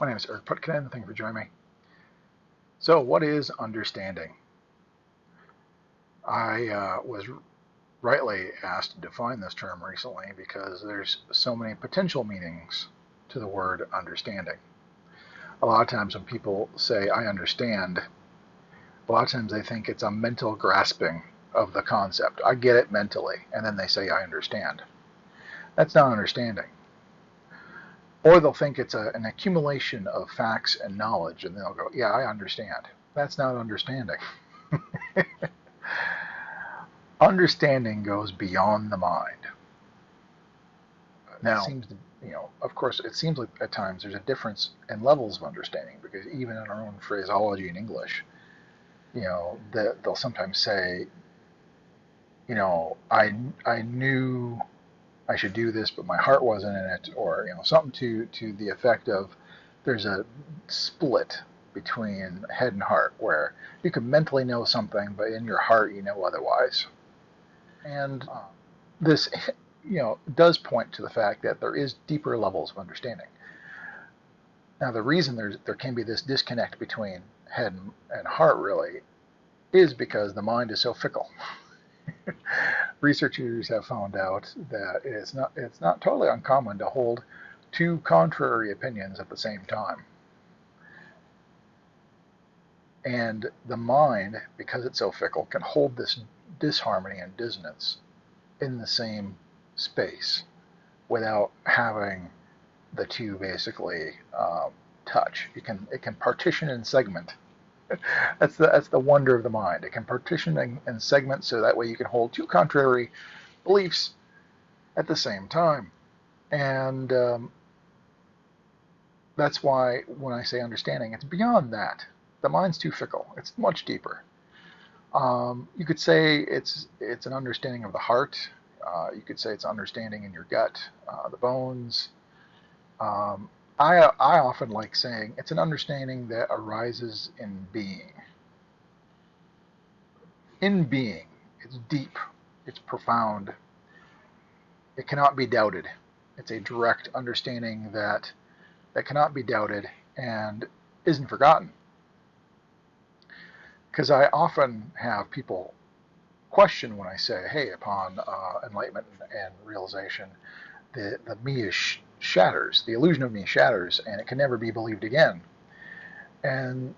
My name is Eric Putkonen. Thank you for joining me. So, what is understanding? I was rightly asked to define this term recently because there's so many potential meanings to the word understanding. A lot of times when people say, I understand, a lot of times they think it's a mental grasping of the concept. I get it mentally, and then they say, I understand. That's not understanding. Or they'll think it's an accumulation of facts and knowledge, and they'll go, yeah, I understand. That's not understanding. Understanding goes beyond the mind. Now, of course, it seems like at times there's a difference in levels of understanding, because even in our own phraseology in English, they'll sometimes say, I knew I should do this, but my heart wasn't in it, or something to the effect of there's a split between head and heart, where you can mentally know something, but in your heart you know otherwise. And this, does point to the fact that there is deeper levels of understanding. Now, the reason there can be this disconnect between head and heart really is because the mind is so fickle. Researchers have found out that it's not totally uncommon to hold two contrary opinions at the same time. And the mind, because it's so fickle, can hold this disharmony and dissonance in the same space without having the two basically touch. It can partition and segment. That's the wonder of the mind. It can partition and segment, so that way you can hold two contrary beliefs at the same time. And that's why when I say understanding, it's beyond that. The mind's too fickle. It's much deeper. You could say it's an understanding of the heart. You could say it's understanding in your gut, the bones. I often like saying it's an understanding that arises in being. In being, it's deep, it's profound. It cannot be doubted. It's a direct understanding that cannot be doubted and isn't forgotten. Because I often have people question when I say, hey, upon enlightenment and realization, the me shatters, the illusion of me shatters, and it can never be believed again. And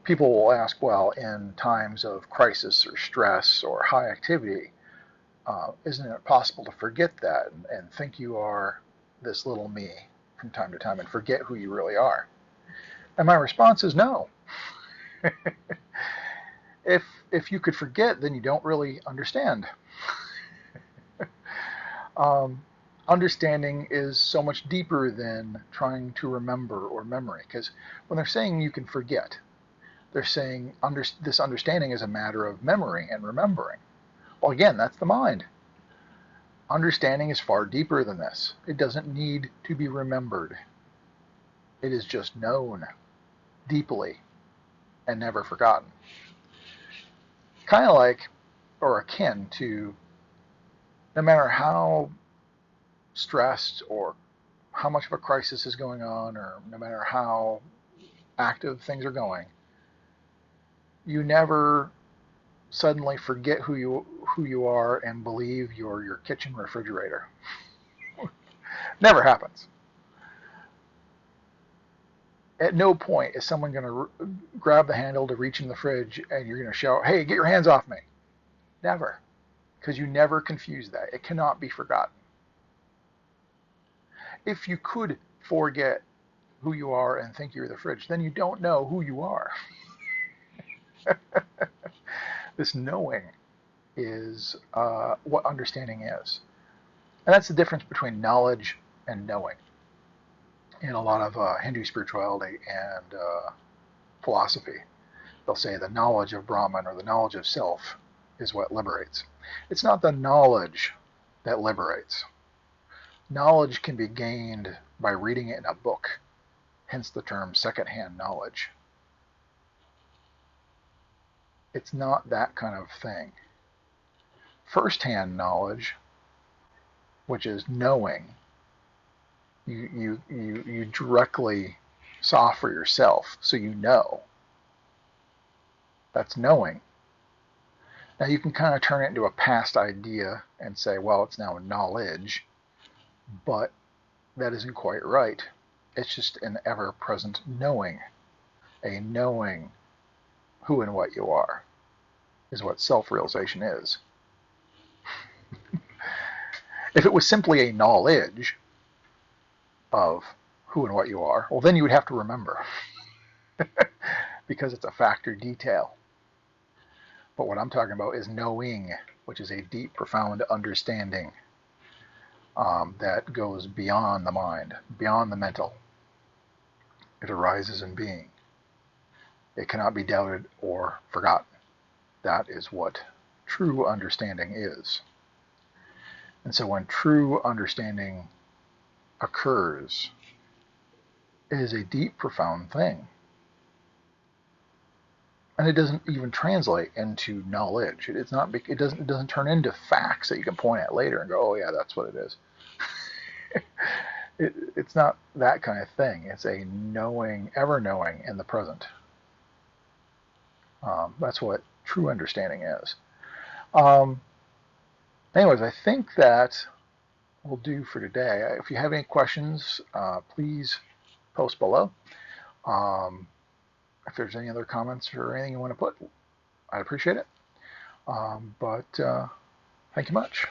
people will ask, well, in times of crisis or stress or high activity, isn't it possible to forget that and think you are this little me from time to time and forget who you really are? And my response is no. If you could forget, then you don't really understand. Understanding is so much deeper than trying to remember or memory, because when they're saying you can forget, they're saying this understanding is a matter of memory and remembering. Well, again, that's the mind. Understanding is far deeper than this. It doesn't need to be remembered. It is just known deeply and never forgotten. Kind of like, or akin to, no matter how stressed or how much of a crisis is going on, or no matter how active things are going, you never suddenly forget who you are and believe you're your kitchen refrigerator. Never happens. At no point is someone going to grab the handle to reach in the fridge and you're going to shout, hey, get your hands off me. Never. Because you never confuse that. It cannot be forgotten. If you could forget who you are and think you're the fridge, then you don't know who you are. This knowing is what understanding is. And that's the difference between knowledge and knowing. In a lot of Hindu spirituality and philosophy, they'll say the knowledge of Brahman or the knowledge of self is what liberates. It's not the knowledge that liberates. Knowledge can be gained by reading it in a book, hence the term secondhand knowledge. It's not that kind of thing. Firsthand knowledge, which is knowing, you directly saw for yourself, so you know. That's knowing. Now you can kind of turn it into a past idea and say, well, it's now knowledge, but that isn't quite right. It's just an ever-present knowing. A knowing who and what you are is what self-realization is. If it was simply a knowledge of who and what you are, well, then you would have to remember because it's a factor detail. But what I'm talking about is knowing, which is a deep, profound understanding that goes beyond the mind, beyond the mental. It arises in being. It cannot be doubted or forgotten. That is what true understanding is. And so when true understanding occurs, it is a deep, profound thing. And it doesn't even translate into knowledge. It doesn't turn into facts that you can point at later and go, oh yeah, that's what it is. It's not that kind of thing. It's a knowing, ever knowing in the present. That's what true understanding is. Anyways, I think that will do for today. If you have any questions, please post below. If there's any other comments or anything you want to put, I'd appreciate it. But thank you much.